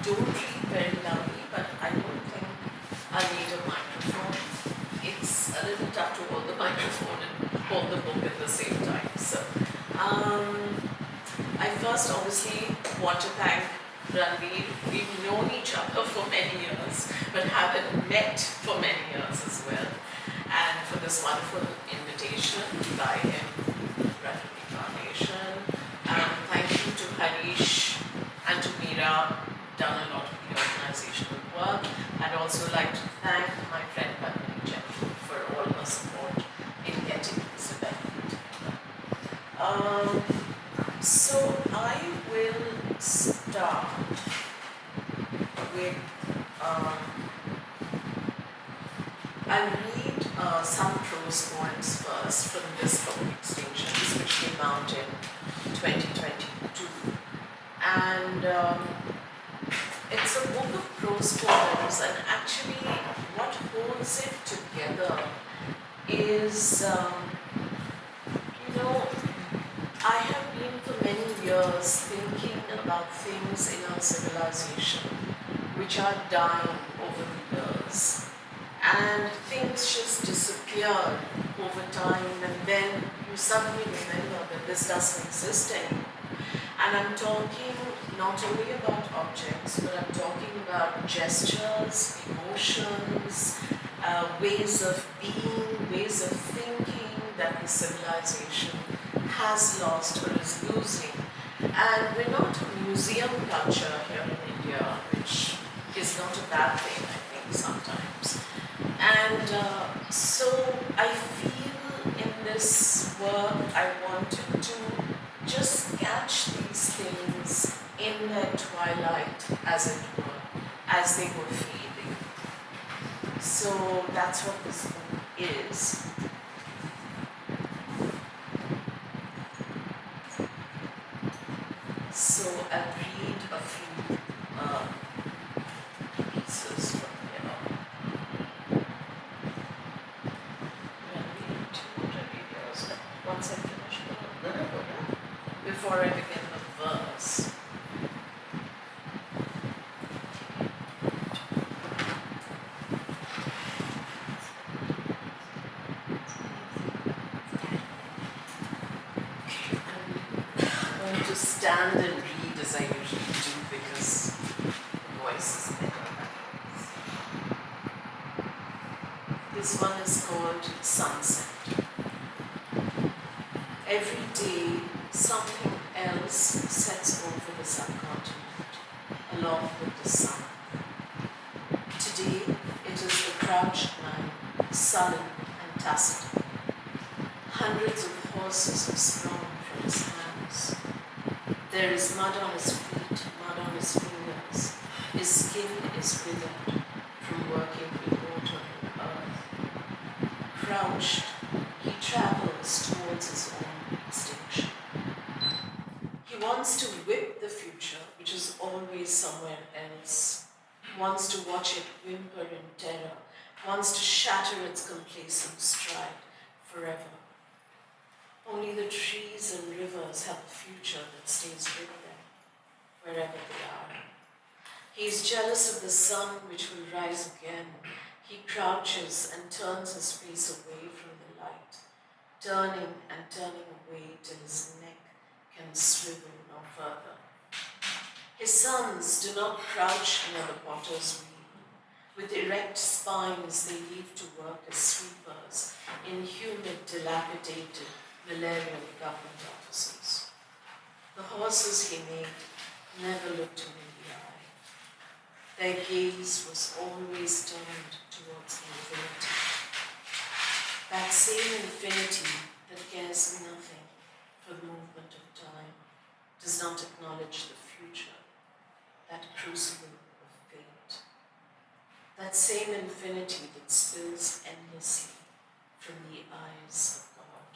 don't read very loudly, but I don't think I need a microphone. It's a little tough to hold the microphone and hold the book at the same time. So, I first obviously want to thank Ranveer. We've known each other for many years, but haven't met for many years as well. And for this wonderful invitation by him, Prakriti Foundation. Thank you to Harish and to Meera, done a lot of the organizational work. I'd also like to thank my friend Prakriti for all her support in getting this event together. So I will start with, I'll read some prose poems first from this book, Extinctions, which came out in 2022. And it's a book of prose poems, and actually what holds it together is, I have been for many years thinking about things in our civilization which are dying over the years. And things just disappear over time, and then you suddenly remember that this doesn't exist anymore. And I'm talking not only about objects, but I'm talking about gestures, emotions, ways of being, ways of thinking that the civilization has lost or is losing. And we're not a museum culture here in India, which is not a bad thing, I think, sometimes. And so I feel in this work I wanted to just catch these things in their twilight, as it were, as they were fading. So that's what this book is. So I'll read a few pieces from here. Once I finish before I begin the verse. I'm going to stand and read as I usually do because the voice is better that way. This one is called Sunset. Every day, something else sets over the subcontinent, along with the sun. Today, it is the crouched man, sullen and taciturn. Hundreds of horses have sprung from his hands. There is mud on his feet, mud on his fingers. His skin is withered from working with water and earth. Crouched, he travels towards his own extinction. He wants to whip the future, which is always somewhere else. He wants to watch it whimper in terror, wants to shatter its complacent stride forever. Only the trees and rivers have a future that stays with them, wherever they are. He is jealous of the sun which will rise again. He crouches and turns his face away from the light, turning and turning away till his neck can swivel no further. His sons do not crouch near the potter's wheel. With erect spines they leave to work as sweepers in humid, dilapidated, malarial government offices. The horses he made never looked him in the eye. Their gaze was always turned towards infinity. That same infinity that cares nothing for the movement of time, does not acknowledge the future, that crucible of fate. That same infinity that spills endlessly from the eyes of God.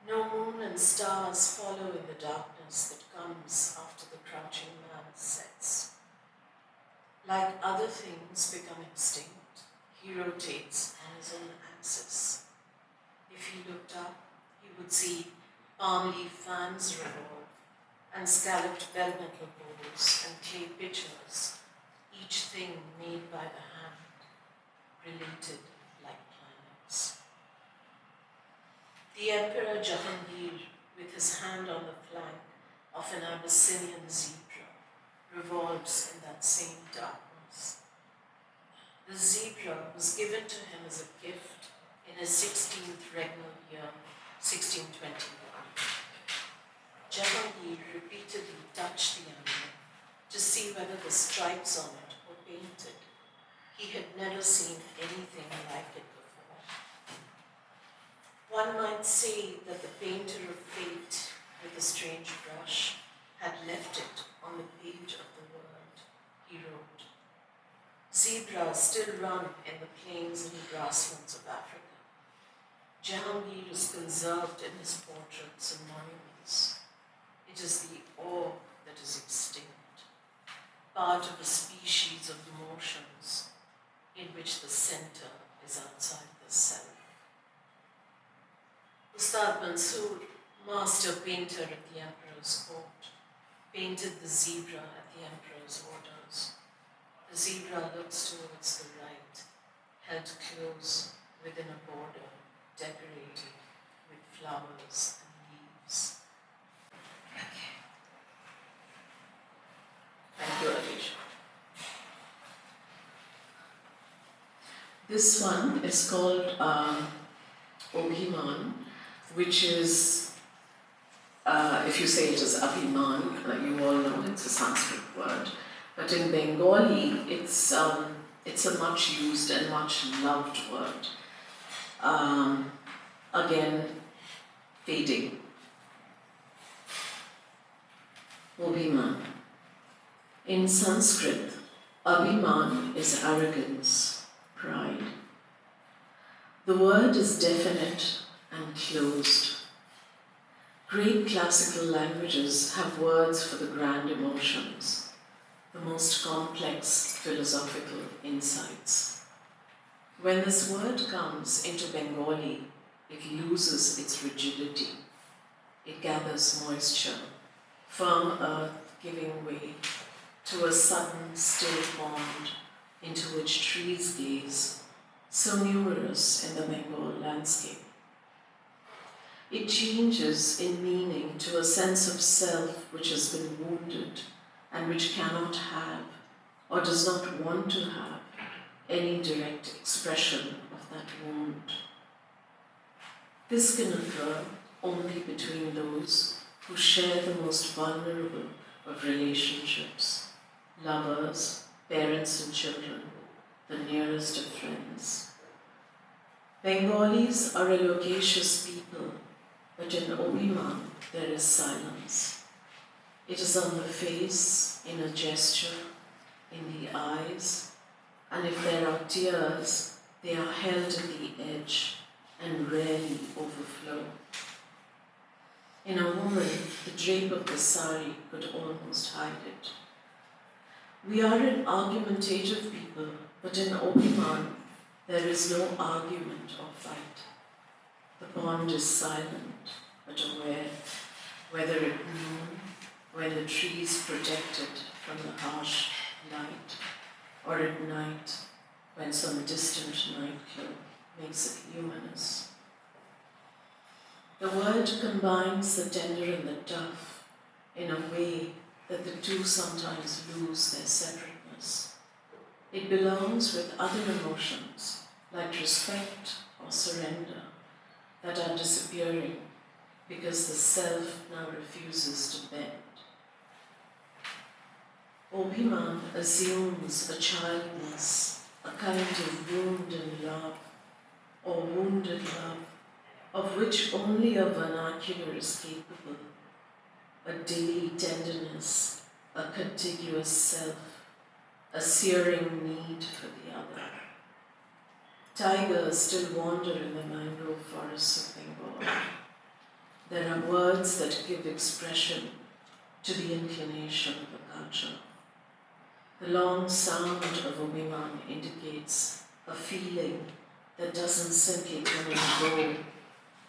No moon and stars follow in the darkness that comes after the crouching man sets. Like other things become extinct, he rotates on his own axis. If he looked up, he would see palm leaf fans revolve, and scalloped bell metal bowls and clay pitchers, each thing made by the hand, related like planets. The Emperor Jahangir, with his hand on the flank of an Abyssinian zebra, revolves in that same darkness. The zebra was given to him as a gift in his 16th regnal year, 1621. Jahangir repeatedly touched the animal to see whether the stripes on it were painted. He had never seen anything like it before. One might say that the painter of fate with a strange brush had left it on the page of the word he wrote. Zebras still run in the plains and grasslands of Africa. Jahangir is conserved in his portraits and monuments. It is the orb that is extinct, part of a species of emotions in which the center is outside the self. Ustad Mansoor, master painter at the emperor's court, painted the zebra at the emperor's orders. The zebra looks towards the right, held close within a border decorated with flowers and leaves. Okay. Thank you, Alicia. This one is called Obhiman, which is, if you say it is Abhiman, you all know it's a Sanskrit word. But in Bengali, it's a much used and much loved word. Again, fading. Obhiman. In Sanskrit, Abhiman is arrogance, pride. The word is definite and closed. Great classical languages have words for the grand emotions, the most complex philosophical insights. When this word comes into Bengali, it loses its rigidity. It gathers moisture, firm earth giving way to a sudden still pond into which trees gaze, so numerous in the Bengal landscape. It changes in meaning to a sense of self which has been wounded and which cannot have, or does not want to have, any direct expression of that wound. This can occur only between those who share the most vulnerable of relationships, lovers, parents and children, the nearest of friends. Bengalis are a loquacious people, but in Obhiman there is silence. It is on the face, in a gesture, in the eyes, and if there are tears, they are held at the edge and rarely overflow. In a woman, the drape of the sari could almost hide it. We are an argumentative people, but in Obhiman, there is no argument or fight. The pond is silent, but aware, whether at noon, when the trees protect it from the harsh light, or at night, when some distant nightclub makes it luminous. The word combines the tender and the tough in a way that the two sometimes lose their separateness. It belongs with other emotions, like respect or surrender, that are disappearing because the self now refuses to bend. Obhiman assumes a childness, a kind of wound in love, or wounded love, of which only a vernacular is capable, a daily tenderness, a contiguous self, a searing need for the other. Tigers still wander in the mangrove forests of Bengal. There are words that give expression to the inclination of a culture. The long sound of Obhiman indicates a feeling that doesn't simply come and go,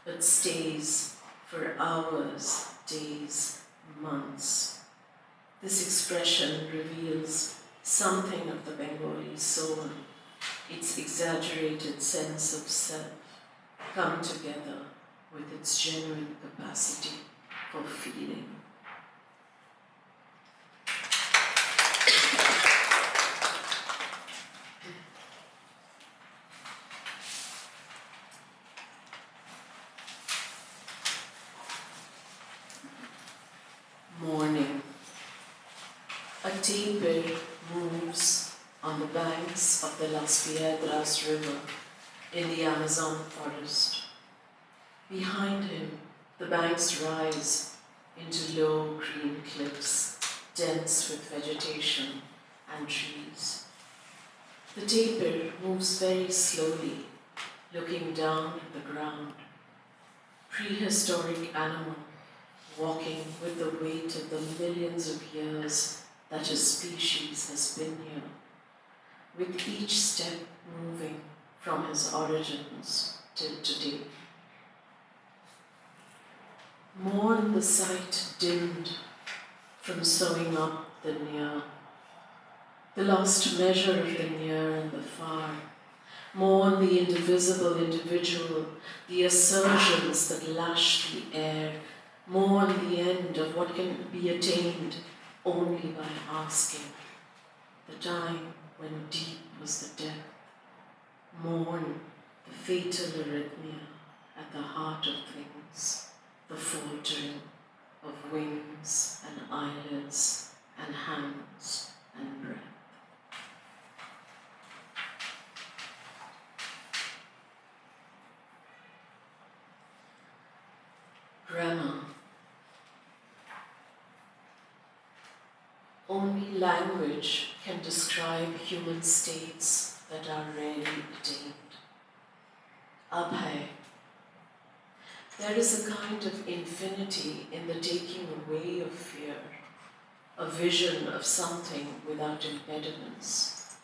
but stays for hours, days, months. This expression reveals something of the Bengali soul, its exaggerated sense of self, come together with its genuine capacity for feeling. Morning. A tapir moves on the banks of the Las Piedras River in the Amazon forest. Behind him, the banks rise into low green cliffs, dense with vegetation and trees. The tapir moves very slowly, looking down at the ground. Prehistoric animal, walking with the weight of the millions of years that his species has been here, with each step moving from his origins till today. Mourn the sight dimmed from sewing up the near, the lost measure of the near and the far. Mourn the indivisible individual, the assertions that lash the air. Mourn the end of what can be attained only by asking. The time when deep was the depth. Mourn the fatal arrhythmia at the heart of things, the faltering of wings and eyelids and hands and breath. Grammar. Only language can describe human states that are rarely attained. Abhay. There is a kind of infinity in the taking away of fear, a vision of something without impediments.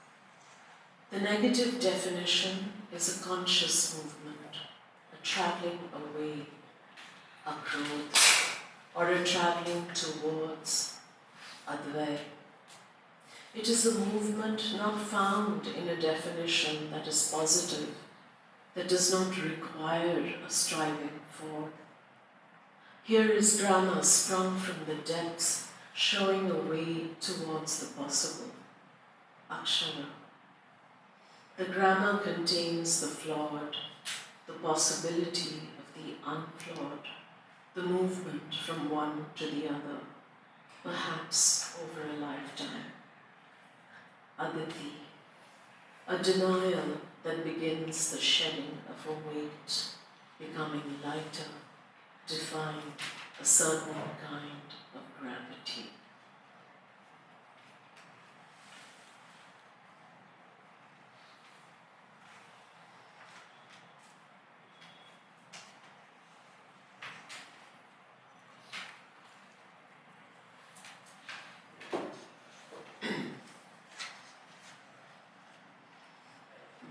The negative definition is a conscious movement, a traveling away, a growth, or a traveling towards Advai. It is a movement not found in a definition that is positive, that does not require a striving for. Here is drama sprung from the depths, showing a way towards the possible. Akshara. The grammar contains the flawed, the possibility of the unflawed, the movement from one to the other, perhaps over a lifetime. Aditi, a denial that begins the shedding of a weight, becoming lighter, defying a certain kind of gravity.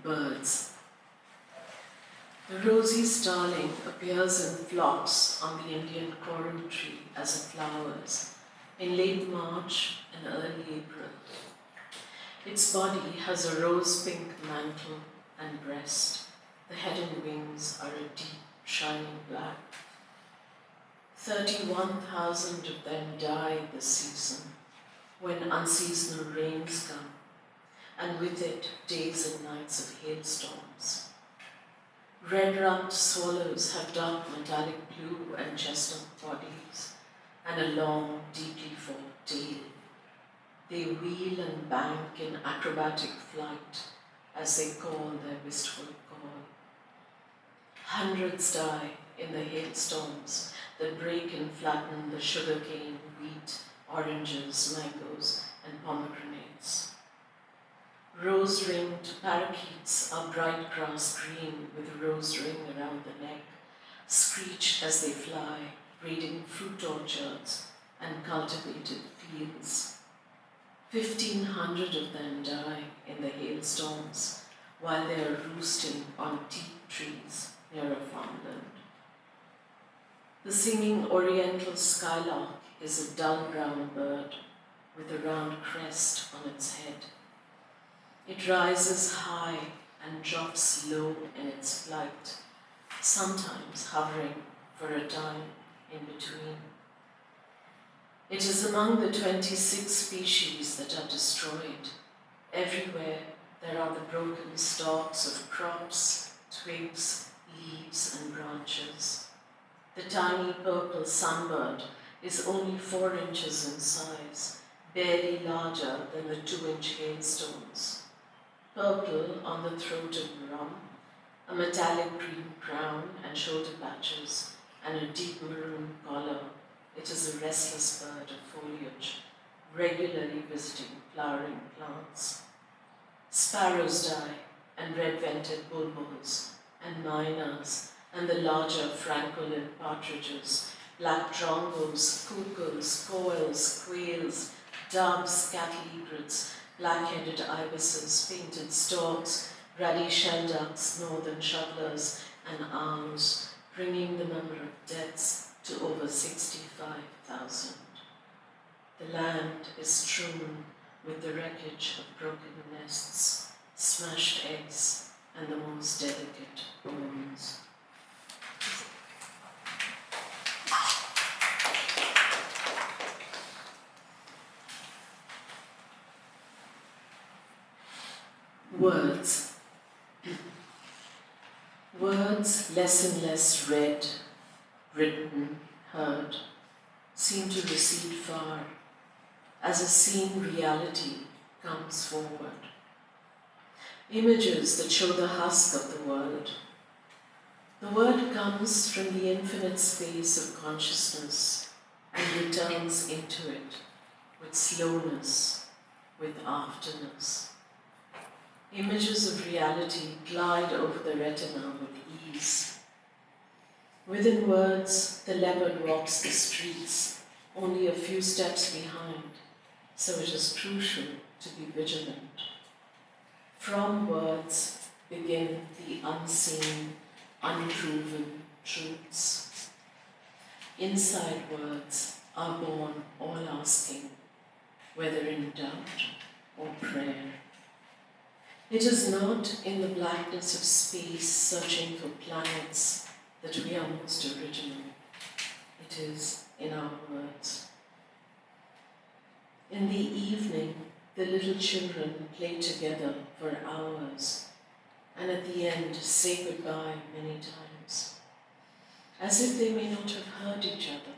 Birds. The rosy starling appears in flocks on the Indian coral tree as it flowers in late March and early April. Its body has a rose-pink mantle and breast. The head and wings are a deep, shining black. 31,000 of them die this season when unseasonal rains come, and with it days and nights of hailstorms. Red-rumped swallows have dark metallic blue and chestnut bodies and a long, deeply forked tail. They wheel and bank in acrobatic flight as they call their wistful call. Hundreds die in the hailstorms that break and flatten the sugarcane, wheat, oranges, mangoes, and pomegranates. Rose-ringed parakeets are bright grass green with a rose ring around the neck, screech as they fly, raiding fruit orchards and cultivated fields. 1,500 of them die in the hailstorms while they are roosting on teak trees near a farmland. The singing oriental skylark is a dull brown bird with a round crest on its head. It rises high and drops low in its flight, sometimes hovering for a time in between. It is among the 26 species that are destroyed. Everywhere there are the broken stalks of crops, twigs, leaves, and branches. The tiny purple sunbird is only 4 inches in size, barely larger than the 2-inch hailstones. Purple on the throat and rump, a metallic green crown and shoulder patches, and a deep maroon collar. It is a restless bird of foliage, regularly visiting flowering plants. Sparrows die, and red-vented bulbuls, and miners, and the larger francolin partridges, black drongos, cuckoos, quails, quails, doves, cattle egrets, black-headed ibises, painted storks, ruddy shelducks, northern shovelers, and owls, bringing the number of deaths to over 65,000. The land is strewn with the wreckage of broken nests, smashed eggs, and the most delicate bones. Words. Words less and less read, written, heard, seem to recede far as a seen reality comes forward. Images that show the husk of the world. The word comes from the infinite space of consciousness and returns into it with slowness, with afterness. Images of reality glide over the retina with ease. Within words, the leopard walks the streets, only a few steps behind, so it is crucial to be vigilant. From words begin the unseen, unproven truths. Inside words are born all asking, whether in doubt or prayer. It is not in the blackness of space searching for planets that we are most original. It is in our words. In the evening, the little children play together for hours, and at the end say goodbye many times, as if they may not have heard each other,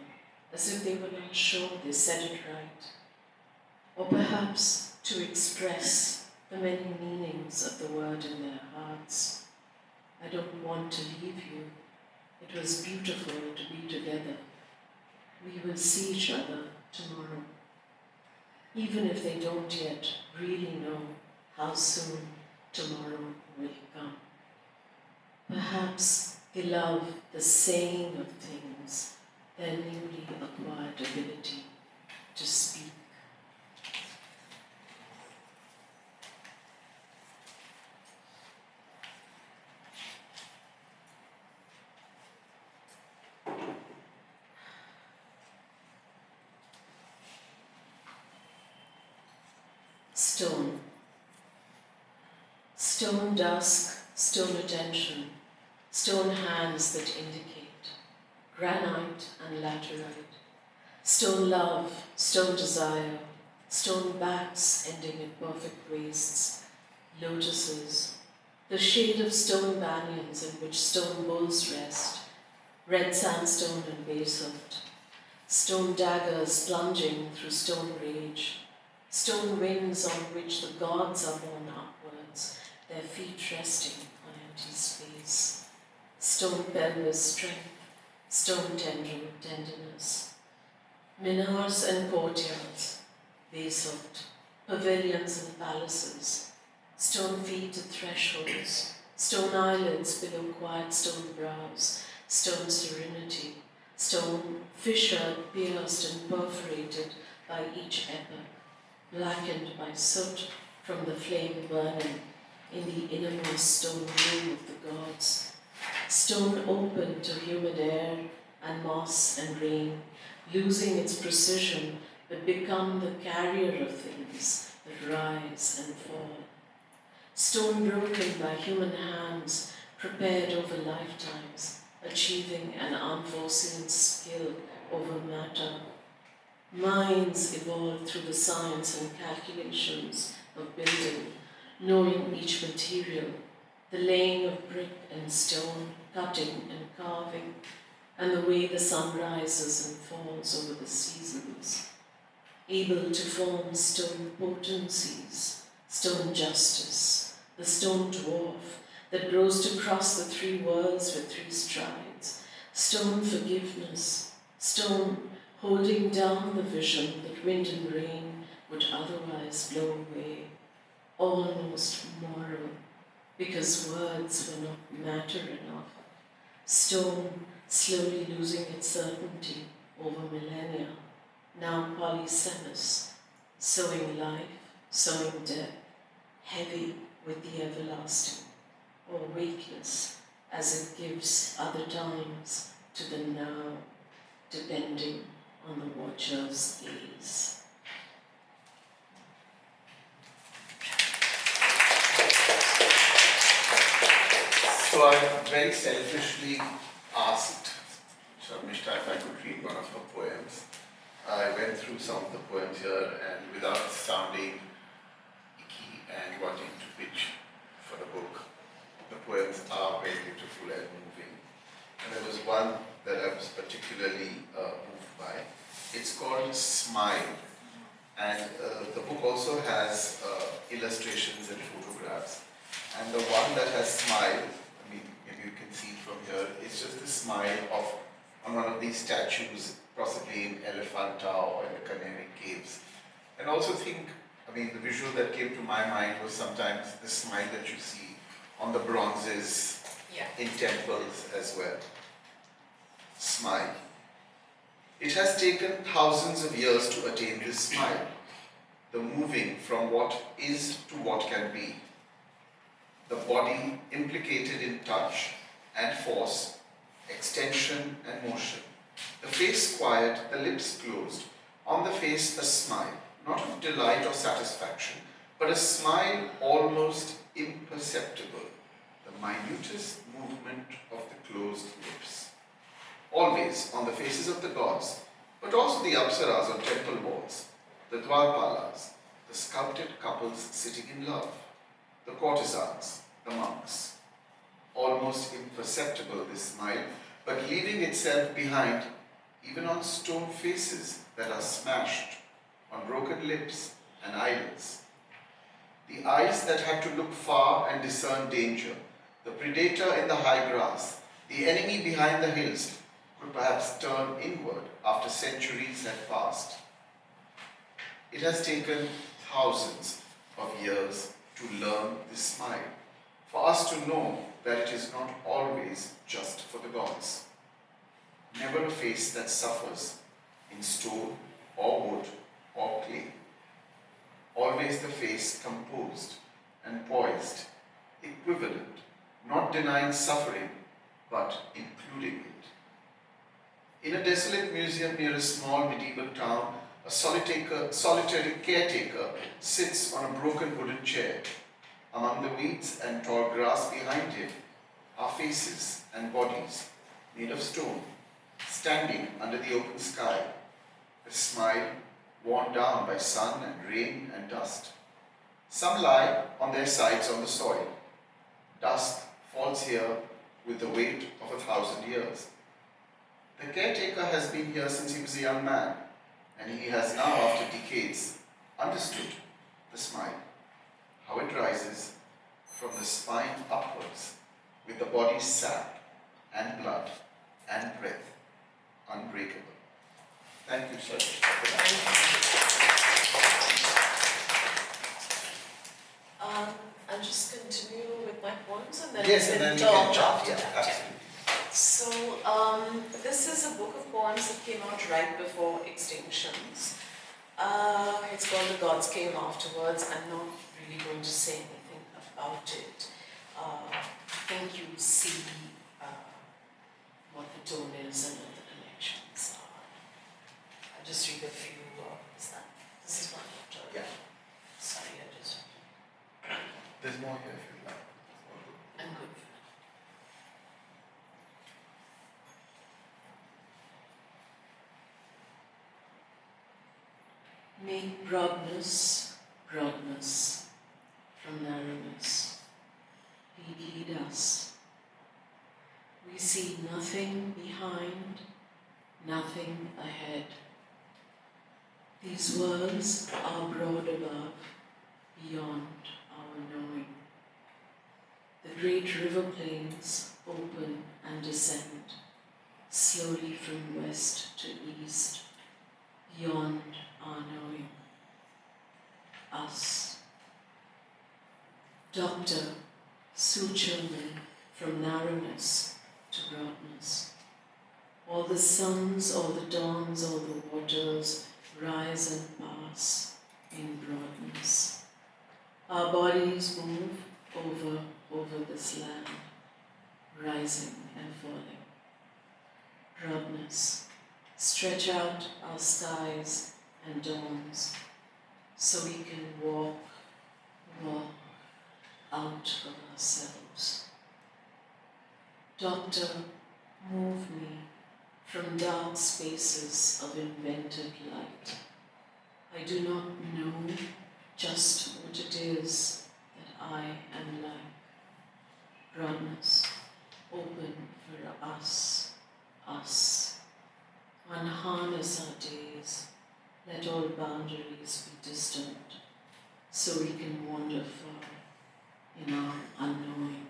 as if they were not sure they said it right, or perhaps to express the many meanings of the word in their hearts. I don't want to leave you. It was beautiful to be together. We will see each other tomorrow. Even if they don't yet really know how soon tomorrow will come. Perhaps they love the saying of things, their newly acquired ability to speak. Stone. Stone dusk, stone attention, stone hands that indicate, granite and laterite, stone love, stone desire, stone backs ending in perfect waists, lotuses, the shade of stone banyans in which stone bulls rest, red sandstone and basalt, stone daggers plunging through stone rage, stone wings on which the gods are borne upwards, their feet resting on empty space. Stone pelvis strength, stone tendril tenderness. Minars and courtyards, basalt, pavilions and palaces. Stone feet at thresholds, stone eyelids below quiet stone brows, stone serenity, stone fissured, pierced and perforated by each epoch, blackened by soot from the flame burning in the innermost stone room of the gods, stone open to humid air, and moss and rain, losing its precision but become the carrier of things that rise and fall. Stone broken by human hands, prepared over lifetimes, achieving an unforeseen skill over matter. Minds evolved through the science and calculations of building, knowing each material, the laying of brick and stone, cutting and carving, and the way the sun rises and falls over the seasons, able to form stone potencies, stone justice, the stone dwarf that grows to cross the three worlds with three strides, stone forgiveness, stone holding down the vision that wind and rain would otherwise blow away, almost moral, because words were not matter enough. Stone slowly losing its certainty over millennia, now polysemous, sowing life, sowing death, heavy with the everlasting, or weightless as it gives other times to the now, depending on the watcher's gaze. So I very selfishly asked Sharmistha if I could read one of her poems. I went through some of the poems here and without sounding icky and wanting to pitch for the book, the poems are very beautiful and moving. And there was one that I was particularly moved by. It's called Smile. And the book also has illustrations and photographs. And the one that has Smile, I mean, maybe you can see it from here, it's just the smile on one of these statues, possibly in Elephanta or in the Canary Caves. And also think, I mean, the visual that came to my mind was sometimes the smile that you see on the bronzes in temples as well. Smile. It has taken thousands of years to attain this smile, the moving from what is to what can be, the body implicated in touch and force, extension and motion, the face quiet, the lips closed, on the face a smile, not of delight or satisfaction, but a smile almost imperceptible, the minutest movement of the closed lips. Always on the faces of the gods, but also the apsaras on temple walls, the dwarpalas, the sculpted couples sitting in love, the courtesans, the monks. Almost imperceptible this smile, but leaving itself behind even on stone faces that are smashed, on broken lips and eyelids. The eyes that had to look far and discern danger, the predator in the high grass, the enemy behind the hills, could perhaps turn inward after centuries had passed. It has taken thousands of years to learn this smile, for us to know that it is not always just for the gods. Never a face that suffers in stone or wood or clay. Always the face composed and poised, equivalent, not denying suffering, but including it. In a desolate museum near a small medieval town, a solitary caretaker sits on a broken wooden chair. Among the weeds and tall grass behind him are faces and bodies made of stone, standing under the open sky, a smile worn down by sun and rain and dust. Some lie on their sides on the soil. Dust falls here with the weight of 1,000 years. The caretaker has been here since he was a young man, and he has now, after decades, understood the smile, how it rises from the spine upwards, with the body's sap and blood and breath unbreakable. Thank you, sir. I'll just continue with my poems and then Yes, we and then can we can talk jump. after Yeah, that. absolutely. So, this is a book of poems that came out right before extinctions. It's called The Gods Came Afterwards. I'm not really going to say anything about it. I think you see what the tone is and just read a few. This is one chapter. Yeah. Sorry, I just. There's more here if you like. I'm good. Make broadness, broadness from narrowness. Lead us. We see nothing behind, nothing ahead. These worlds are broad above, beyond our knowing. The great river plains open and descend, slowly from west to east, beyond our knowing. Us. Doctor, suture me from narrowness to broadness. All the suns, all the dawns, all the waters rise and pass in broadness. Our bodies move over this land, rising and falling. Broadness. Stretch out our skies and dawns so we can walk out of ourselves. Doctor, move me from dark spaces of invented light. I do not know just what it is that I am like. Broadness, open for us. Unharness our days, let all boundaries be distant, so we can wander far in our unknowing.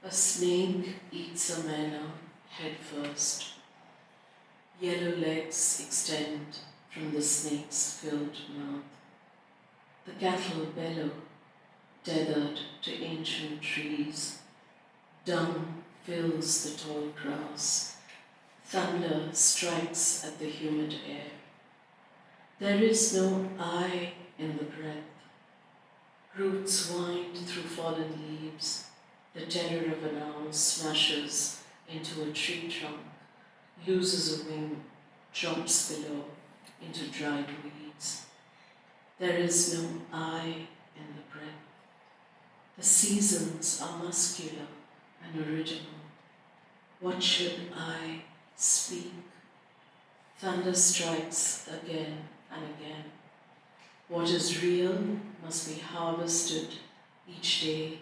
A snake eats a manna head first. Yellow legs extend from the snake's filled mouth. The cattle bellow, tethered to ancient trees. Dung fills the tall grass. Thunder strikes at the humid air. There is no I in the breath. Roots wind through fallen leaves. The terror of an owl smashes into a tree trunk, loses a wing, drops below into dried weeds. There is no I in the breath. The seasons are muscular and original. What should I speak? Thunder strikes again and again. What is real must be harvested each day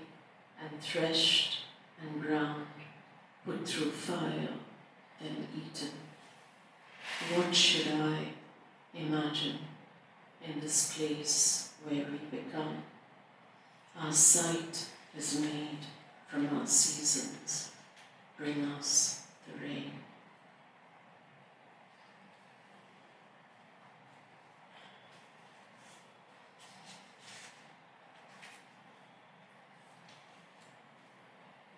and threshed and ground, put through fire, then eaten. What should I imagine in this place where we become? Our sight is made from our seasons. Bring us the rain.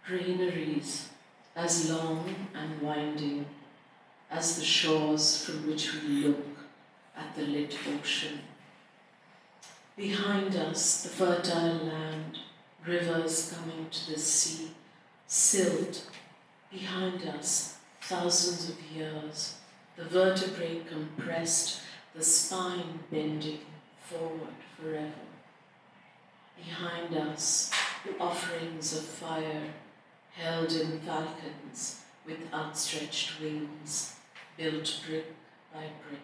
Granaries as long and winding as the shores from which we look at the lit ocean. Behind us, the fertile land, rivers coming to the sea, silt. Behind us, thousands of years, the vertebrae compressed, the spine bending forward forever. Behind us, offerings of fire, held in falcons with outstretched wings, built brick by brick.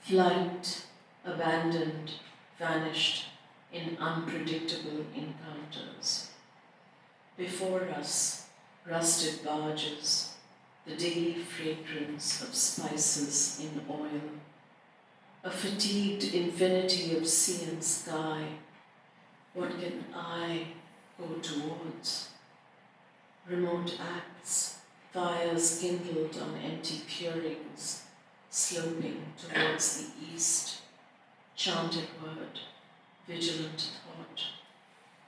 Flight, abandoned, vanished in unpredictable encounters. Before us, rusted barges, the daily fragrance of spices in oil, a fatigued infinity of sea and sky. What can I go towards? Remote acts, fires kindled on empty purings, sloping towards the east, chanted word, vigilant thought,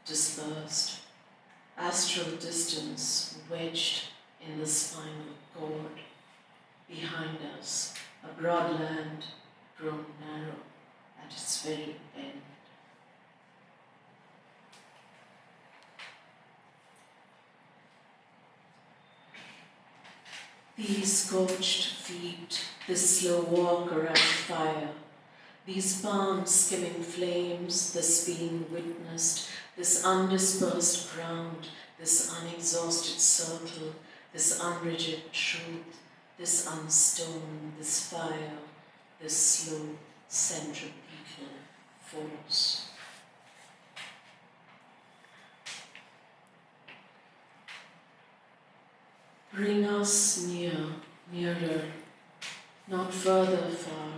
dispersed, astral distance wedged in the spinal cord. Behind us, a broad land grown narrow at its very end. These scorched feet, this slow walk around fire, these palms skimming flames, this being witnessed, this undispersed ground, this unexhausted circle, this unrigid truth, this unstone, this fire, this slow centripetal force. Bring us near, nearer, not further far.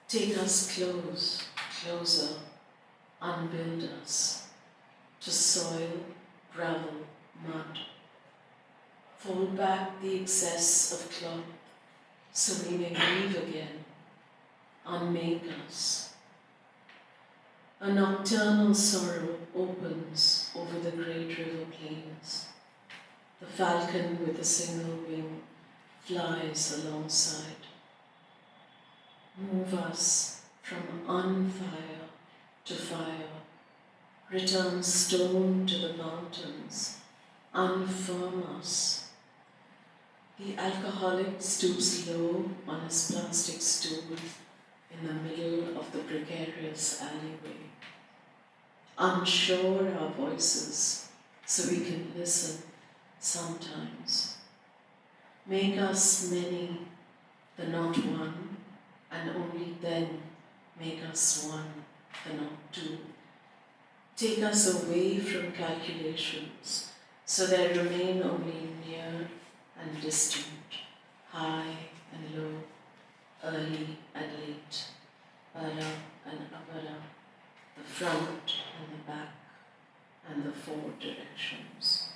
Take us close, closer, unbuild us to soil, gravel, mud. Fold back the excess of cloth so we may breathe again. Unmake us. A nocturnal sorrow opens over the great river plains. The falcon with a single wing flies alongside. Move us from unfire to fire. Return stone to the mountains. Unfirm us. The alcoholic stoops low on his plastic stool in the middle of the precarious alleyway. Unsure our voices so we can listen sometimes. Make us many, the not one, and only then make us one, the not two. Take us away from calculations, so there remain only near and distant, high and low, early and late, para and apara, the front and the back, and the four directions.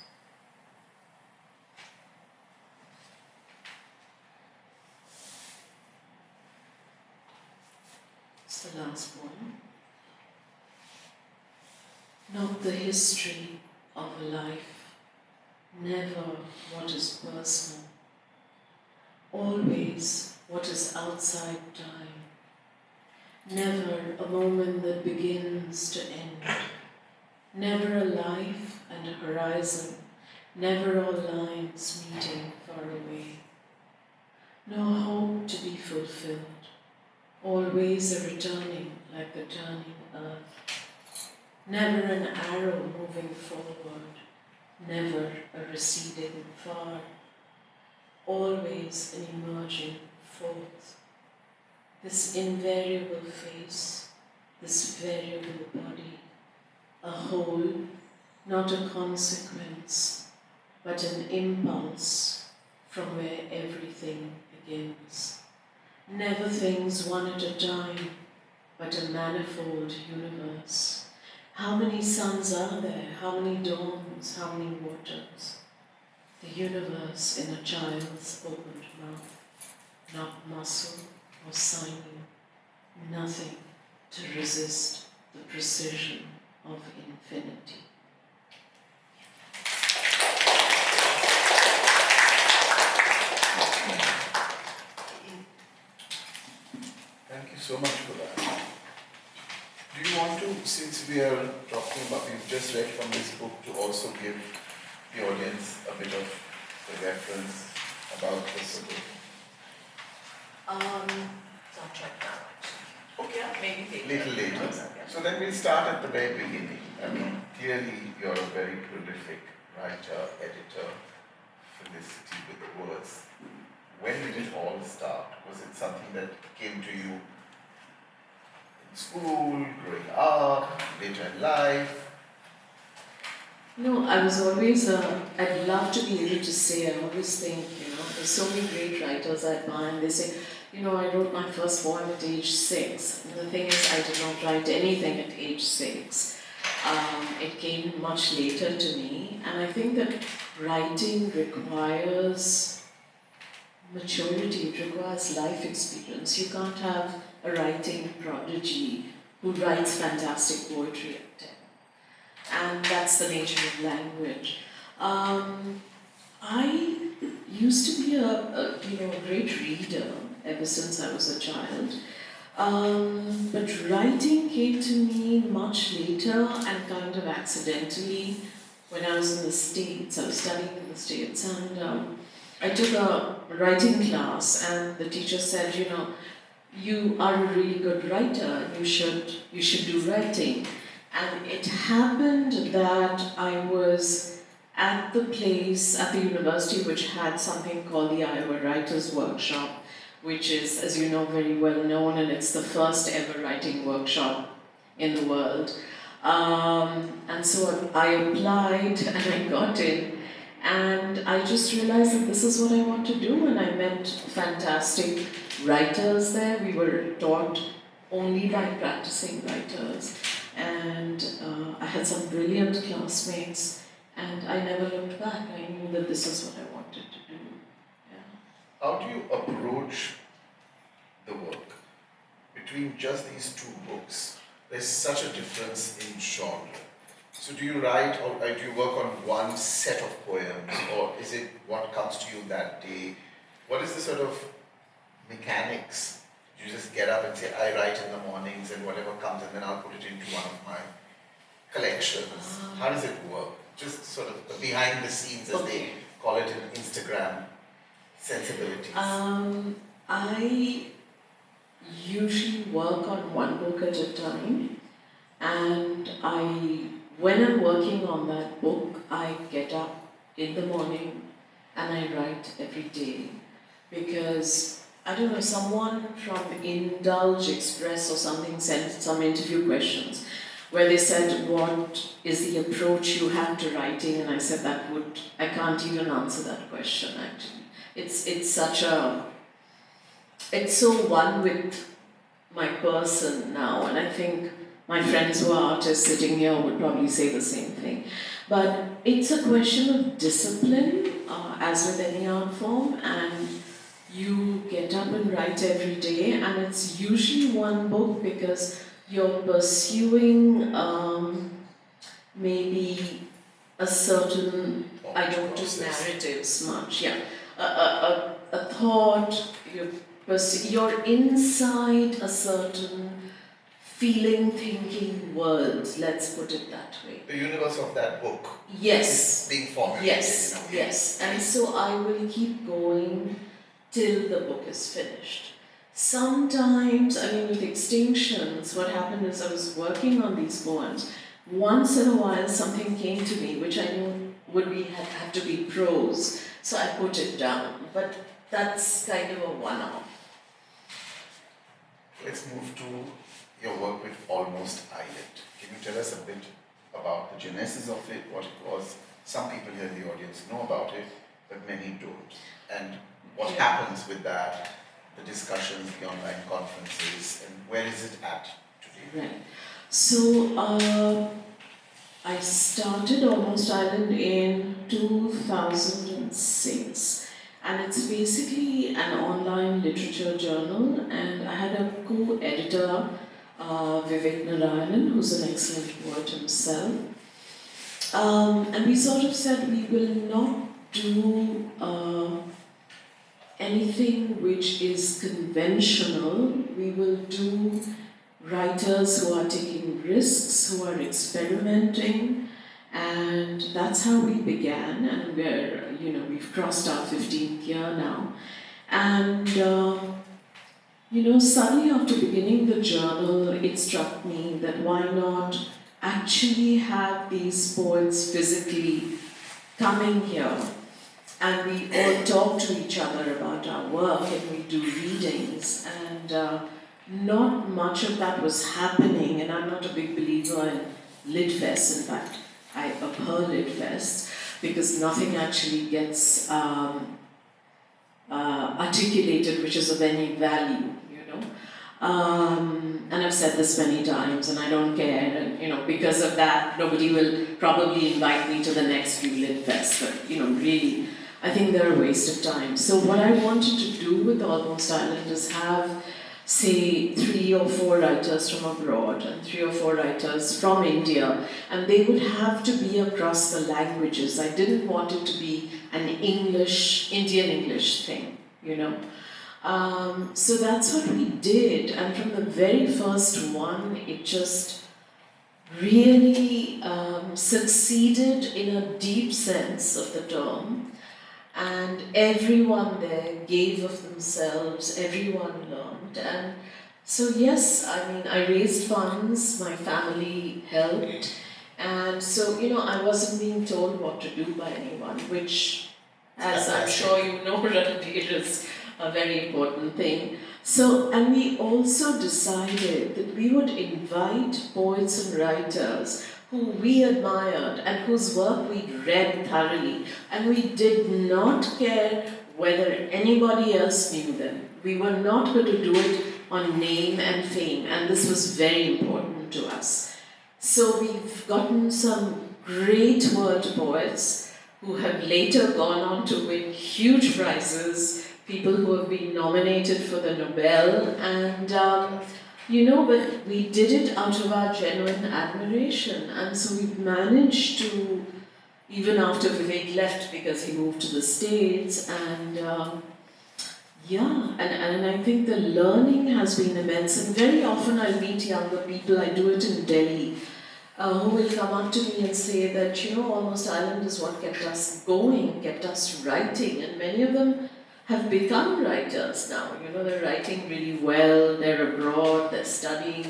It's the last one. Not the history of a life, never what is personal, always what is outside time, never a moment that begins to end, never a life and a horizon, never all lines meeting far away, no hope to be fulfilled, always a returning like the turning earth, never an arrow moving forward, never a receding far, always an emerging forth. This invariable face, this variable body, a whole, not a consequence, but an impulse from where everything begins. Never things one at a time, but a manifold universe. How many suns are there? How many dawns? How many waters? The universe in a child's opened mouth, not muscle or sinew, nothing to resist the precision of infinity. Thank you so much for that. Do you want to, since we are talking about, we've just read from this book, to also give the audience a bit of the reference about this book? Not right now, actually. Okay, maybe later. Little later. So then we'll start at the very beginning. I mean, clearly you're a very prolific writer, editor, felicity with words. When did it all start? Was it something that came to you in school, growing up, later in life? No, I was always, I'd love to be able to say, I always think, there's so many great writers I admire, and they say, I wrote my first poem at age 6. And the thing is, I did not write anything at age 6. It came much later to me, and I think that writing requires maturity, it requires life experience. You can't have a writing prodigy who writes fantastic poetry at 10. And that's the nature of language. I used to be a great reader ever since I was a child. But writing came to me much later and kind of accidentally when I was in the States. I was studying in the States, and I took a writing class, and the teacher said, you are a really good writer. You should do writing. And it happened that I was at the place at the university which had something called the Iowa Writers Workshop, which is, as you know, very well known, and it's the first ever writing workshop in the world. And so I applied and I got in, and I just realized that this is what I want to do, and I met fantastic writers there. We were taught only by practicing writers, and I had some brilliant classmates, and I never looked back. I knew that this is what I wanted to do. Yeah. How do you approach the work between just these two books? There's such a difference in genre. So do you write, or do you work on one set of poems, or is it what comes to you that day? What is the sort of mechanics? You just get up and say, I write in the mornings and whatever comes, and then I'll put it into one of my collections. How does it work? Just sort of the behind the scenes, as they call it in Instagram sensibilities. I usually work on one book at a time, and when I'm working on that book, I get up in the morning and I write every day, because I don't know, someone from Indulge Express or something sent some interview questions where they said, what is the approach you have to writing? And I said, I can't even answer that question actually. It's so one with my person now, and I think my friends who are artists sitting here would probably say the same thing. But it's a question of discipline, as with any art form, and you get up and write every day, and it's usually one book because you're pursuing maybe a certain, I don't do narratives much, a thought, you're inside a certain feeling, thinking world, let's put it that way. The universe of that book Yes. is being formulated. Yes. And so I will keep going till the book is finished. Sometimes, with Extinctions, what happened is I was working on these poems. Once in a while, something came to me which I knew had to be prose, so I put it down. But that's kind of a one-off. Let's move to your work with Almost Island. Can you tell us a bit about the genesis of it, what it was? Some people here in the audience know about it, but many don't. And what happens with that, the discussions, the online conferences, and where is it at today? Right. So, I started Almost Island in 2006, and it's basically an online literature journal, and I had a co-editor, Vivek Narayanan, who's an excellent poet himself. And we sort of said we will not do anything which is conventional. We will do writers who are taking risks, who are experimenting, and that's how we began. And we've crossed our 15th year now. And suddenly after beginning the journal, it struck me that why not actually have these poets physically coming here, and we all talk to each other about our work, and we do readings, and not much of that was happening. And I'm not a big believer in Litfests. In fact, I abhor Litfests because nothing actually gets articulated which is of any value, and I've said this many times, and I don't care, and because of that, nobody will probably invite me to the next few Litfests, but really, I think they're a waste of time. So what I wanted to do with Almost Island is have, say, 3 or 4 writers from abroad and 3 or 4 writers from India, and they would have to be across the languages. I didn't want it to be an Indian English thing, So that's what we did, and from the very first one, it just really succeeded in a deep sense of the term. and everyone there gave of themselves, everyone learned. And so, yes, I mean, I raised funds, my family helped, and so, I wasn't being told what to do by anyone, which, as I'm sure you know, Ranveer, is a very important thing. So, and we also decided that we would invite poets and writers who we admired and whose work we'd read thoroughly, and we did not care whether anybody else knew them. We were not going to do it on name and fame, and this was very important to us. So we've gotten some great world poets who have later gone on to win huge prizes, people who have been nominated for the Nobel, and but we did it out of our genuine admiration, and so we've managed to, even after Vivek left because he moved to the States, and and I think the learning has been immense, and very often I meet younger people, I do it in Delhi, who will come up to me and say that, Almost Island is what kept us going, kept us writing, and many of them have become writers now. They're writing really well, they're abroad, they're studying.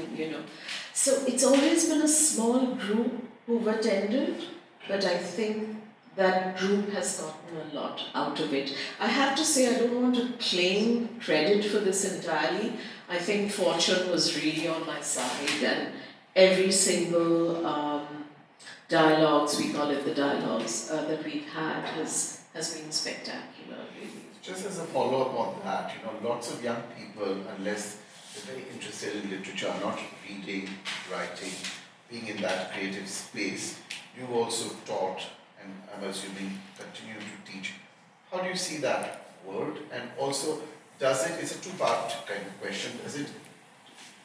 So it's always been a small group who've attended, but I think that group has gotten a lot out of it. I have to say, I don't want to claim credit for this entirely. I think fortune was really on my side, and every single dialogues, we call it the dialogues, that we've had has been spectacular, really. Just as a follow-up on that, lots of young people, unless they're very interested in literature, are not reading, writing, being in that creative space. You've also taught, and I'm assuming continue to teach. How do you see that world? And also, it's a two-part kind of question, does it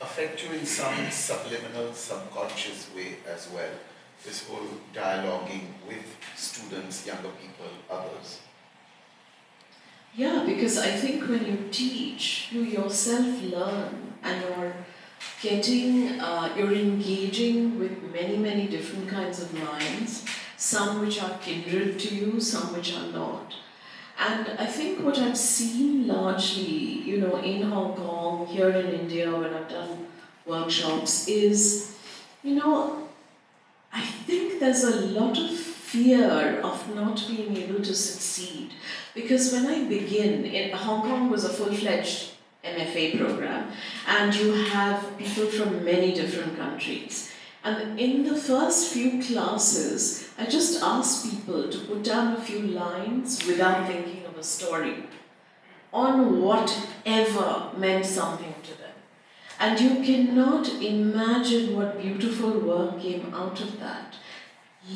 affect you in some subliminal, subconscious way as well? This whole dialoguing with students, younger people, others? Yeah, because I think when you teach, you yourself learn, and you're engaging with many, many different kinds of minds, some which are kindred to you, some which are not. And I think what I've seen largely, in Hong Kong, here in India, when I've done workshops, is, I think there's a lot of fear of not being able to succeed. Because when I begin, Hong Kong was a full-fledged MFA program, and you have people from many different countries. And in the first few classes, I just asked people to put down a few lines without thinking of a story on whatever meant something to them. And you cannot imagine what beautiful work came out of that.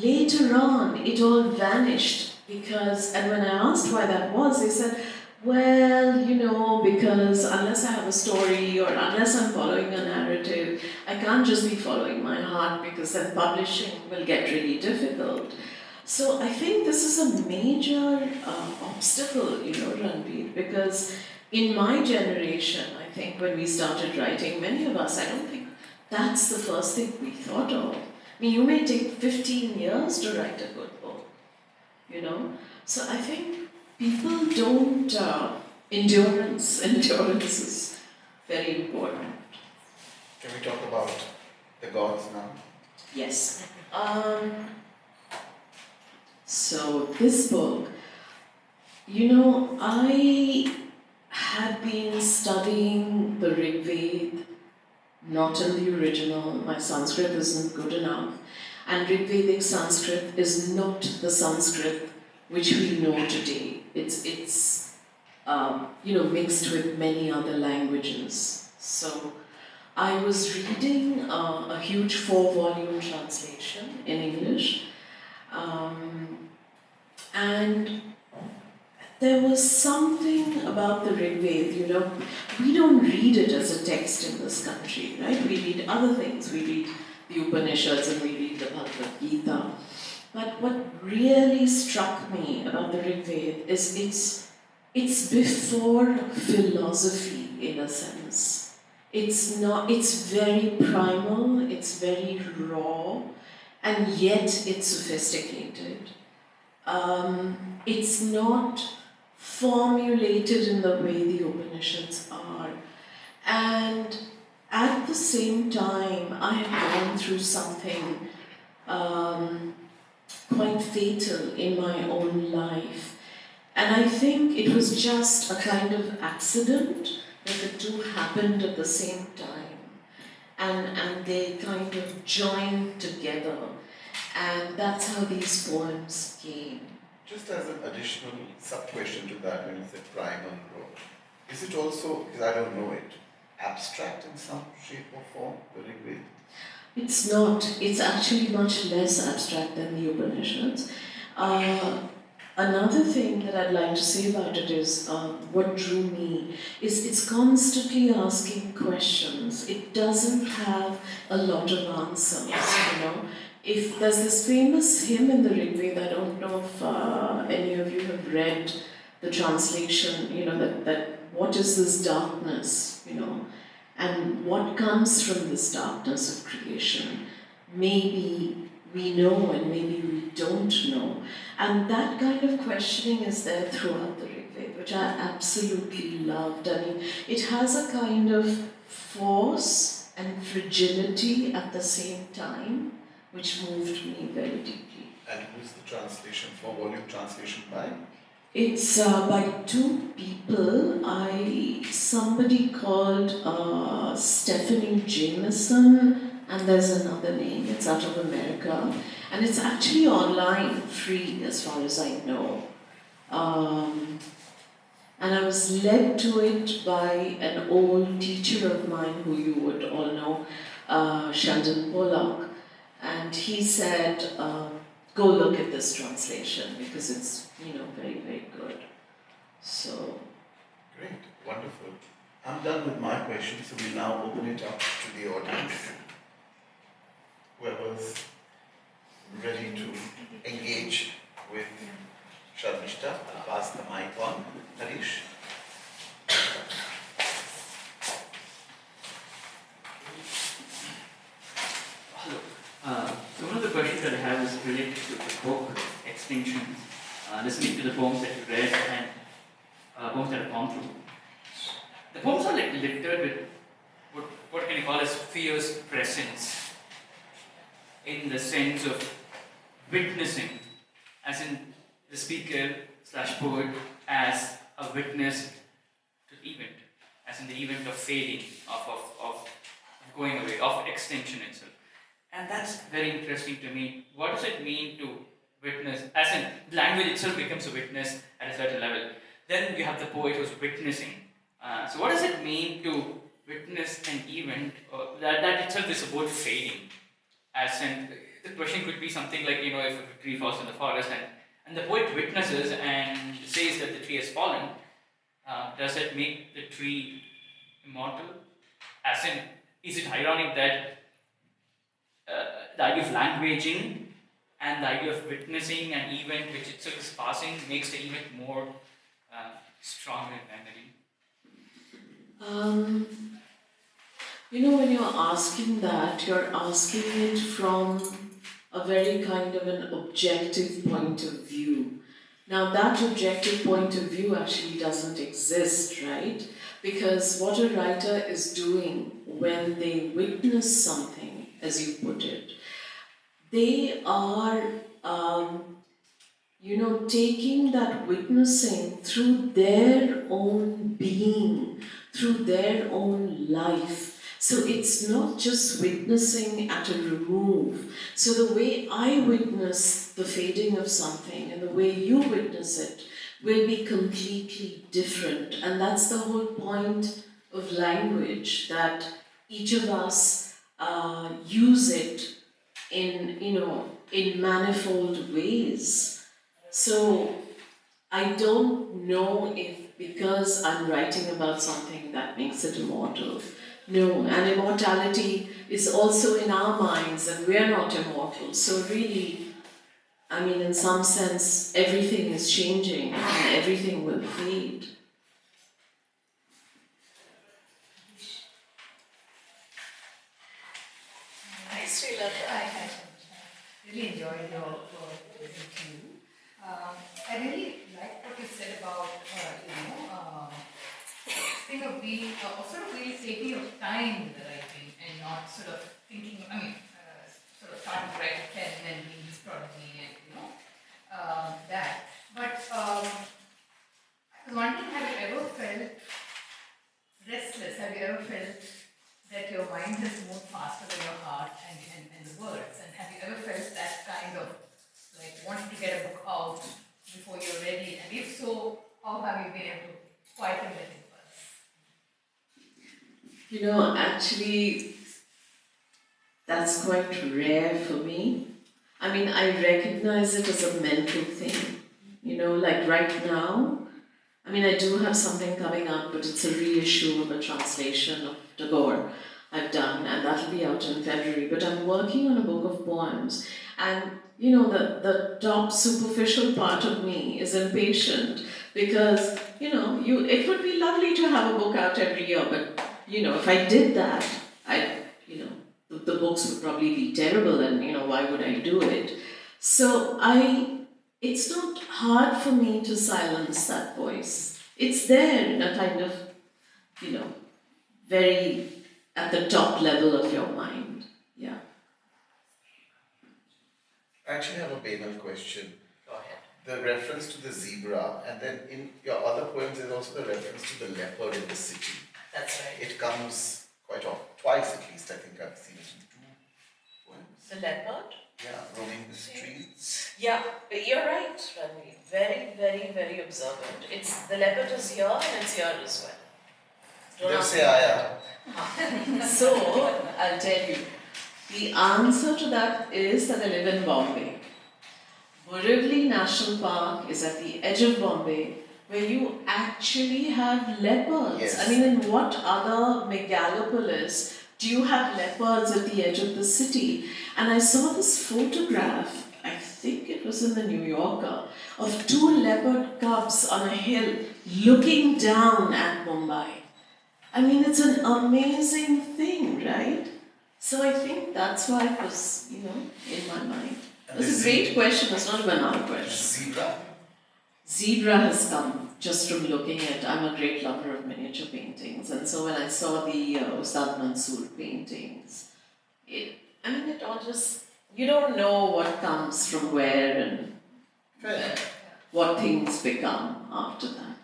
Later on, it all vanished and when I asked why that was, they said, well, because unless I have a story or unless I'm following a narrative, I can't just be following my heart because then publishing will get really difficult. So I think this is a major obstacle, Ranveer, because in my generation, I think when we started writing, many of us, I don't think that's the first thing we thought of. I mean, you may take 15 years to write a good book, So I think people don't, endurance is very important. Can we talk about the gods now? Yes. So this book, I had been studying the Rig Veda, not in the original. My Sanskrit isn't good enough. And Rig Vedic Sanskrit is not the Sanskrit which we know today. It's mixed with many other languages. So I was reading a huge 4-volume translation in English, and there was something about the Rig Veda, we don't read it as a text in this country, right? We read other things. We read the Upanishads and we read the Bhagavad Gita. But what really struck me about the Rig Veda is it's before philosophy in a sense. It's very primal, it's very raw, and yet it's sophisticated. It's not formulated in the way the Upanishads are. And at the same time, I have gone through something quite fatal in my own life. And I think it was just a kind of accident that the two happened at the same time. And they kind of joined together. And that's how these poems came. Just as an additional sub-question to that, when you said prime and road, is it also, because I don't know it, abstract in some shape or form, the Rig Veda? It's not. It's actually much less abstract than the Upanishads. Another thing that I'd like to say about it is what drew me is it's constantly asking questions. It doesn't have a lot of answers, you know. If there's this famous hymn in the Rig Veda, I don't know if any of you have read the translation, you know, that what is this darkness, you know, and what comes from this darkness of creation. Maybe we know and maybe we don't know. And that kind of questioning is there throughout the Rig Veda, which I absolutely loved. I mean, it has a kind of force and fragility at the same time, which moved me very deeply. And who's the translation for volume translation by? It's by two people. Somebody called Stephanie Jameson, and there's another name. It's out of America, and it's actually online, free as far as I know. And I was led to it by an old teacher of mine who you would all know, Sheldon Pollock, and he said, go look at this translation because it's, you know, very, very good. So. Great, wonderful. I'm done with my questions, so we'll now open it up to the audience. Whoever's ready to engage with Sharmistha, I'll pass the mic on. Harish. So one of the questions that I have is related to the book Extinctions. Listening to the poems that you read and poems that have gone through. The poems are like littered with what can you call as fierce presence, in the sense of witnessing, as in the speaker / poet as a witness to the event, as in the event of fading, of going away, of extinction itself. And that's very interesting to me. What does it mean to witness? As in, language itself becomes a witness at a certain level. Then you have the poet who's witnessing. So what does it mean to witness an event that itself is about fading? As in, the question could be something like, you know, if a tree falls in the forest and the poet witnesses and says that the tree has fallen, does it make the tree immortal? As in, is it ironic that the idea of languaging and the idea of witnessing an event which itself is passing makes the event more stronger in memory? You know, when you're asking that, you're asking it from a very kind of an objective point of view. Now, that objective point of view actually doesn't exist, right? Because what a writer is doing when they witness something, as you put it, they are, you know, taking that witnessing through their own being, through their own life. So it's not just witnessing at a remove. So the way I witness the fading of something and the way you witness it will be completely different. And that's the whole point of language, that each of us use it in, you know, in manifold ways. So I don't know if because I'm writing about something that makes it immortal. No, and immortality is also in our minds, and we're not immortal. So really, I mean, in some sense, everything is changing and everything will fade. Hi, Srilata. I had really enjoyed your review. I really like what you said about, thing of being, of sort of really taking your time with the writing and not sort of thinking, sort of starting to write at 10 and then being this prodigy and, that. But I was wondering, have you ever felt restless? Have you ever felt that your mind has moved faster than your heart and the words? And have you ever felt that kind of like wanting to get a book out before you're ready? And if so, how have you been able to quieten that impulse? Actually, that's quite rare for me. I mean, I recognize it as a mental thing. Like right now, I mean, I do have something coming up, but it's a reissue of a translation of Tagore I've done, and that'll be out in February. But I'm working on a book of poems, and the top superficial part of me is impatient because it would be lovely to have a book out every year, but if I did that, the books would probably be terrible, and why would I do it? So it's not hard for me to silence that voice. It's there in a kind of, very at the top level of your mind. Yeah. I actually have a banal question. Go ahead. The reference to the zebra, and then in your other poems, there's also the reference to the leopard in the city. That's right. It comes quite often, twice at least, I think I've seen it in 2 poems. The leopard? Yeah, roaming the streets. Yeah, you're right, Ranvi. Very, very, very observant. The leopard is here and it's here as well. Don't say Aya. So, I'll tell you. The answer to that is that I live in Bombay. Borivali National Park is at the edge of Bombay, where you actually have leopards. Yes. I mean, in what other megalopolis do you have leopards at the edge of the city? And I saw this photograph, I think it was in the New Yorker, of 2 leopard cubs on a hill looking down at Mumbai. I mean, it's an amazing thing, right? So I think that's why it was, in my mind. It's a great question, it's not a banal question. Zebra? Zebra has come just from looking at, I'm a great lover of miniature paintings, and so when I saw the Ustad Mansoor paintings, it all just, you don't know what comes from where and Fair. what things become after that.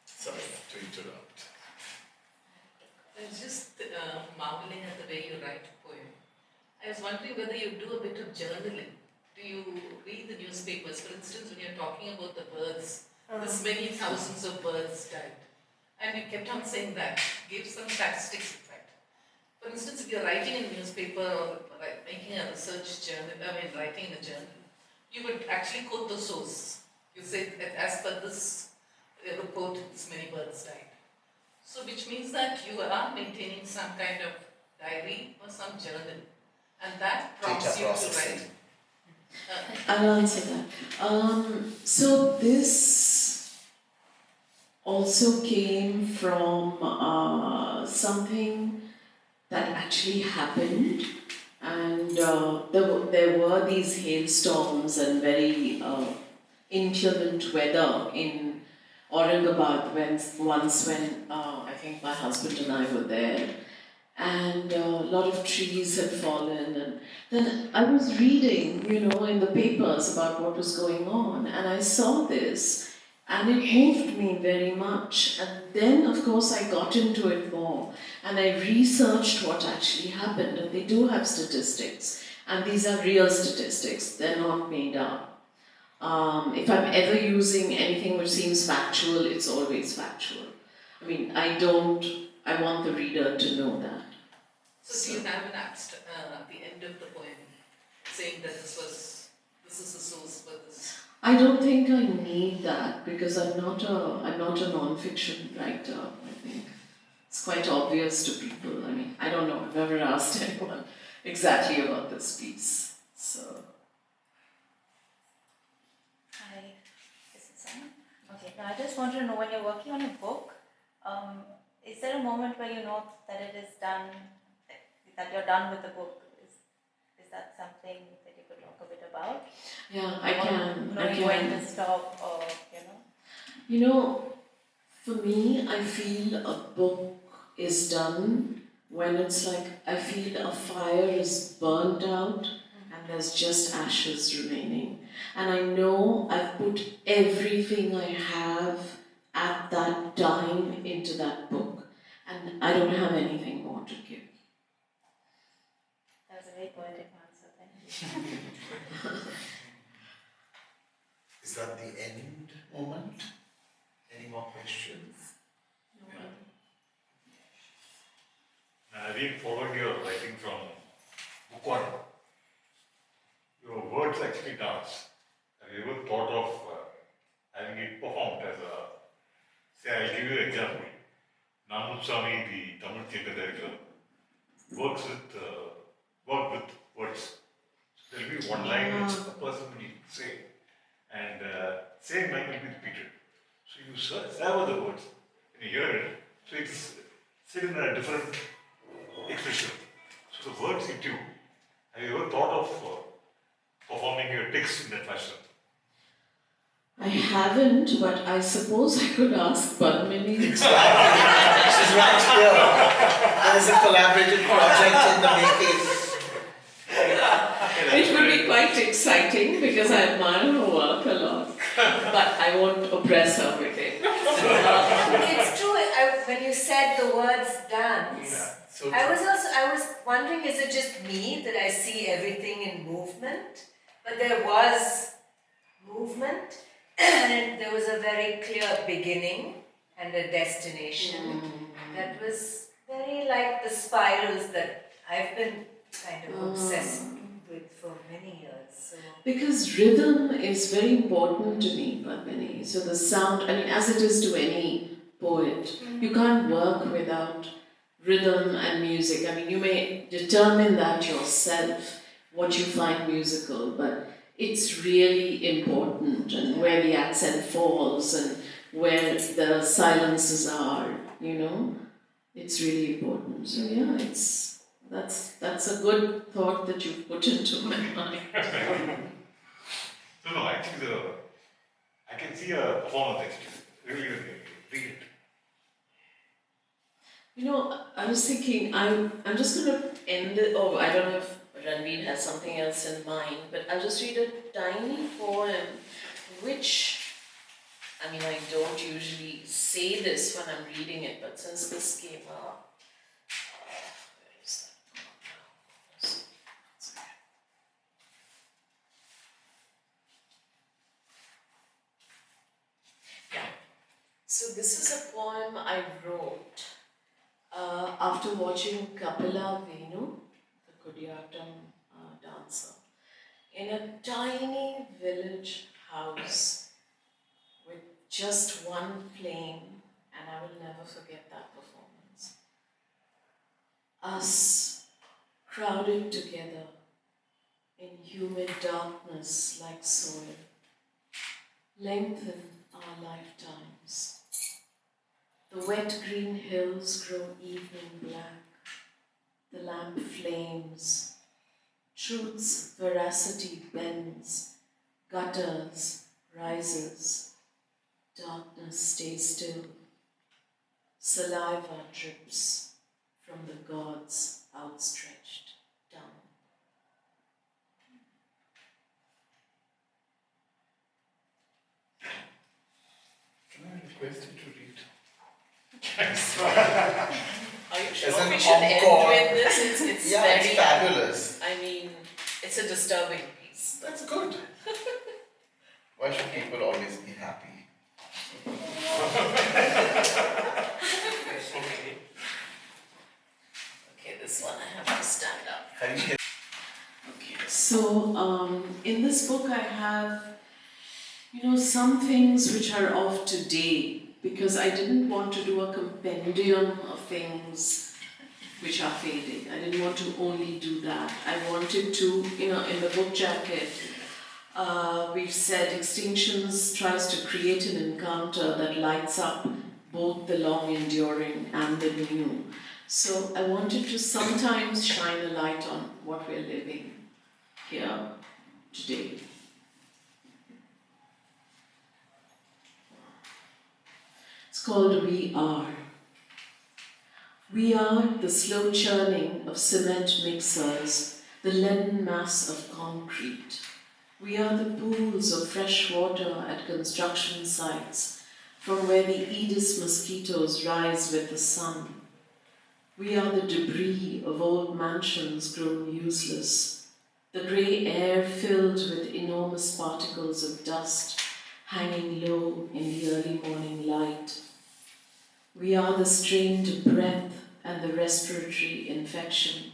Sorry to interrupt. I was just marveling at the way you write a poem. I was wondering whether you do a bit of journaling. Do you read the newspapers? For instance, when you're talking about the birds, this many thousands of birds died. And you kept on saying that, gave some statistics in fact. For instance, if you're writing in a newspaper or making a research journal, writing in a journal, you would actually quote the source. You say that as per this report, this many birds died. So which means that you are maintaining some kind of diary or some journal, and that prompts you to write. I'll answer that. So this also came from something that actually happened, and there were these hailstorms and very inclement weather in Aurangabad once when I think my husband and I were there, and a lot of trees had fallen, and then I was reading, in the papers about what was going on, and I saw this, and it moved me very much. And then, of course, I got into it more, and I researched what actually happened, and they do have statistics, and these are real statistics, they're not made up. If I'm ever using anything which seems factual, it's always factual. I mean, I want the reader to know that. So do you have an abstract at the end of the poem saying that this is the source for this? I don't think I need that because I'm not a non-fiction writer. I think it's quite obvious to people. I mean, I don't know. I've never asked anyone exactly about this piece. So. Hi, is it Simon? Okay, now I just want to know, when you're working on a book, is there a moment where you know that it is done, that you're done with the book? Is that something that you could talk a bit about? Yeah, I can. Knowing when to stop, or You know, for me, I feel a book is done when it's like I feel a fire is burnt out and there's just ashes remaining. And I know I've put everything I have at that time into that book, and I don't have anything more to give. That was a very poetic answer. Thank you. Is that the end moment? Any more questions? Having followed your writing from book one, your words actually dance. Have you ever thought of having it performed as a, say, I'll give you an example. Namutswamy, the Tamil theatre director, worked with words. So there will be one line which a person will say, and same line will be repeated. So you savor the words, and you hear it, so it's said in a different expression. So the words hit you. Have you ever thought of performing your text in that fashion? I haven't, but I suppose I could ask Padmini. She's right here. There's a collaborative project in the making. It would be quite exciting because I admire her work a lot, but I won't oppress her with it. It's true. When you said the words dance, Yeah, so I was wondering, is it just me that I see everything in movement? But there was movement, and there was a very clear beginning and a destination. That was very like the spirals that I've been kind of obsessed with for many years. So. Because rhythm is very important to me, Padmini. So the sound, I mean, as it is to any poet, you can't work without rhythm and music. I mean, you may determine that yourself, what you find musical, but it's really important, and where the accent falls and where the silences are, it's really important. So yeah, that's a good thought that you've put into my mind. No, actually, I can see a performance actually. Really, read it. I was thinking, I'm just going to end it, I don't know if Ranveer has something else in mind, but I'll just read a tiny poem, which, I don't usually say this when I'm reading it, but since this came up, where is that? Yeah. So this is a poem I wrote after watching Kapila Venu, the Kodiyatam dancer, in a tiny village house with just one flame, and I will never forget that performance. Us crowded together in humid darkness like soil, lengthen our lifetimes. The wet green hills grow evening black, the lamp flames, truth's veracity bends, gutters rises, darkness stays still, saliva drips from the gods outstretched tongue. can I request you to read? Are you sure As an we should end encore. with this? It's Yeah, very, it's fabulous. it's a disturbing piece. That's good. Why should people always be happy? Okay, this one I have to stand up. Have you Okay, so in this book I have, some things which are of today, because I didn't want to do a compendium of things which are fading. I didn't want to only do that. I wanted to, in the book jacket, we've said Extinctions tries to create an encounter that lights up both the long enduring and the new. So I wanted to sometimes shine a light on what we're living here, today. It's called We Are. We are the slow churning of cement mixers, the leaden mass of concrete. We are the pools of fresh water at construction sites, from where the Aedes mosquitoes rise with the sun. We are the debris of old mansions grown useless, the grey air filled with enormous particles of dust hanging low in the early morning light. We are the strained breath and the respiratory infection,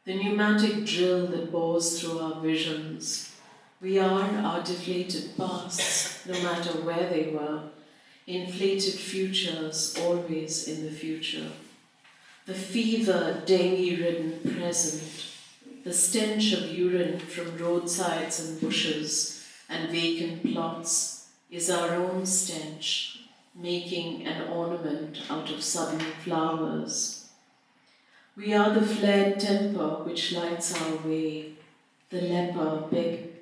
the pneumatic drill that bores through our visions. We are our deflated pasts, no matter where they were, inflated futures always in the future. The fever, dengue-ridden present, the stench of urine from roadsides and bushes and vacant plots is our own stench, making an ornament out of sudden flowers. We are the flared temper which lights our way, the leper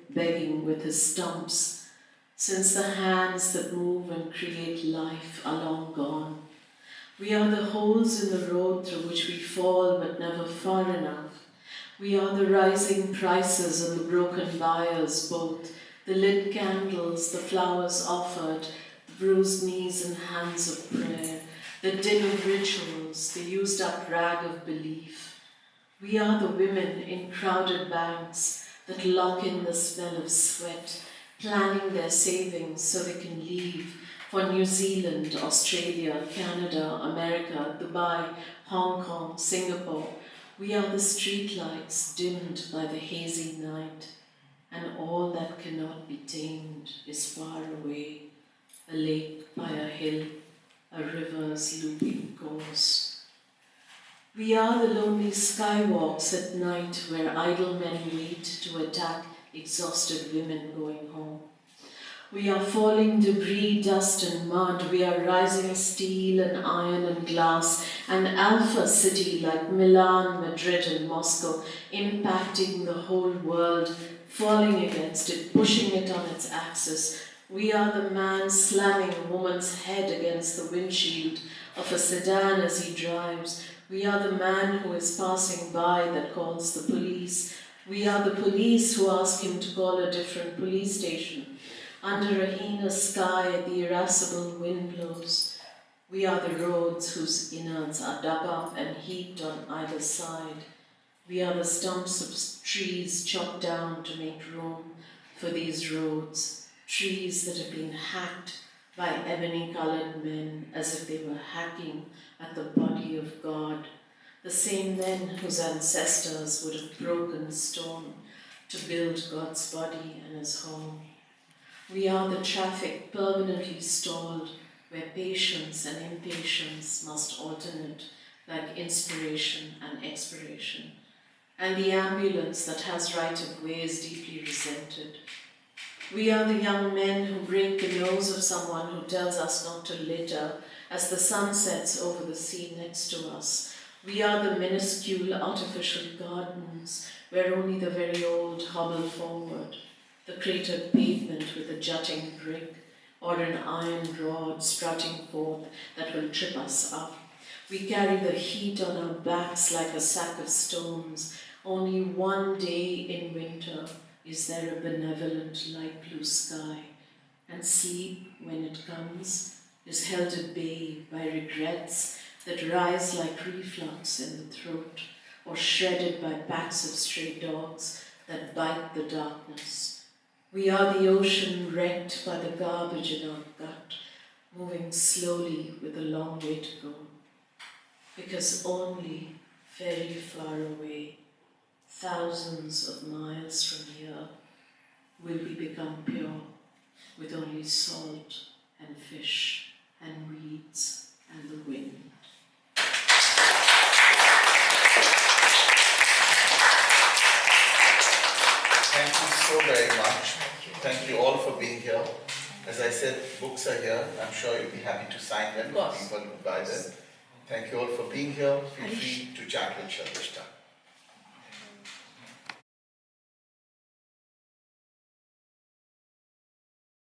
begging with his stumps, since the hands that move and create life are long gone. We are the holes in the road through which we fall but never far enough. We are the rising prices and the broken buyers both, the lit candles, the flowers offered, the bruised knees and hands of prayer, the din of rituals, the used up rag of belief. We are the women in crowded banks that lock in the smell of sweat, planning their savings so they can leave for New Zealand, Australia, Canada, America, Dubai, Hong Kong, Singapore. We are the streetlights dimmed by the hazy night, and all that cannot be tamed is far away, a lake by a hill, a river's looping course. We are the lonely skywalks at night where idle men wait to attack exhausted women going home. We are falling debris, dust and mud. We are rising steel and iron and glass, an alpha city like Milan, Madrid and Moscow, impacting the whole world, falling against it, pushing it on its axis. We are the man slamming a woman's head against the windshield of a sedan as he drives. We are the man who is passing by that calls the police. We are the police who ask him to call a different police station. Under a heinous sky, the irascible wind blows. We are the roads whose innards are dug up and heaped on either side. We are the stumps of trees chopped down to make room for these roads, trees that have been hacked by ebony-colored men as if they were hacking at the body of God, the same men whose ancestors would have broken stone to build God's body and his home. We are the traffic permanently stalled, where patience and impatience must alternate like inspiration and expiration, and the ambulance that has right of way is deeply resented. We are the young men who break the nose of someone who tells us not to litter as the sun sets over the sea next to us. We are the minuscule artificial gardens where only the very old hobble forward, the cratered pavement with a jutting brick or an iron rod strutting forth that will trip us up. We carry the heat on our backs like a sack of stones. Only one day in winter is there a benevolent light blue sky, and sleep, when it comes, is held at bay by regrets that rise like reflux in the throat, or shredded by packs of stray dogs that bite the darkness. We are the ocean wrecked by the garbage in our gut, moving slowly with a long way to go. Because only very far away, thousands of miles from here, will we become pure with only salt and fish and reeds and the wind. Thank you so very much. Thank you all for being here. As I said, books are here. I'm sure you'll be happy to sign them Of course. for people who buy them. Thank you all for being here. Feel free to chat with Sharmistha.